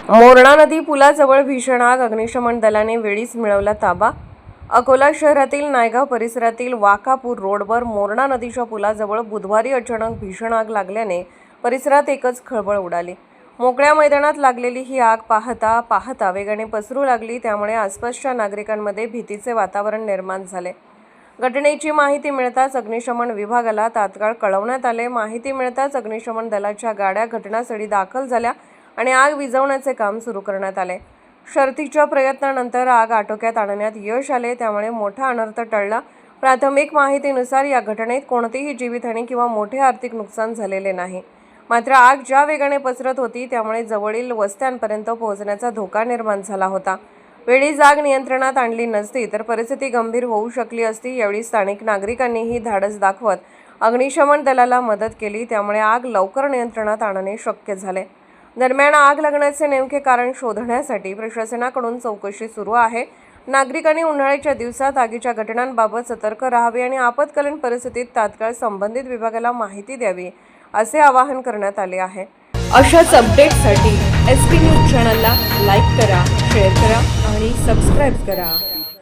मोरणा नदी पुलाजवळ भीषण आग, अग्निशमन दलाने वेळीच मिळवला ताबा। अकोला शहरातील नायगाव परिसरातील वाकापूर रोडवर मोरणा नदीच्या पुलाजवळ बुधवारी अचानक भीषण आग लागल्याने परिसरात एकच खळबळ उडाली। मोकळ्या मैदानात लागलेली ही आग पाहता पाहता वेगाने पसरू लागली, त्यामुळे आसपासच्या नागरिकांमध्ये भीतीचे वातावरण निर्माण झाले। घटनेची माहिती मिळताच अग्निशमन विभागाला तात्काळ कळवण्यात आले। माहिती मिळताच अग्निशमन दलाच्या गाड्या घटनास्थळी दाखल झाल्या आणि आग विझवण्याचे काम सुरू करण्यात आले। शर्थीच्या प्रयत्नानंतर आग आटोक्यात आणण्यात यश आले, त्यामुळे मोठा अनर्थ टळला। प्राथमिक माहितीनुसार या घटनेत कोणतीही जीवितहानी किंवा मोठे आर्थिक नुकसान झालेले नाही। मात्र आग ज्या वेगाने पसरत होती त्यामुळे जवळील वस्त्यांपर्यंत पोहोचण्याचा धोका निर्माण झाला होता। वेळीच आग नियंत्रणात आणली नसती तर परिस्थिती गंभीर होऊ शकली असती। यावेळी स्थानिक नागरिकांनीही धाडस दाखवत अग्निशमन दलाला मदत केली, त्यामुळे आग लवकर नियंत्रणात आणणे शक्य झाले। दरम्यान आग लागण्याचे नेमके कारण शोधण्यासाठी प्रशासनाकडून चौकशी सुरू आहे। नागरिकांनी उन्हाळ्याच्या दिवसात आगीच्या घटनांबाबत सतर्क राहावे आणि आपत्कालीन परिस्थितीत तात्काळ संबंधित विभागाला माहिती द्यावी, असे आवाहन करण्यात आले आहे। अशाच अपडेट्ससाठी SP न्यूज चॅनलला लाईक करा, शेअर करा आणि सबस्क्राईब करा।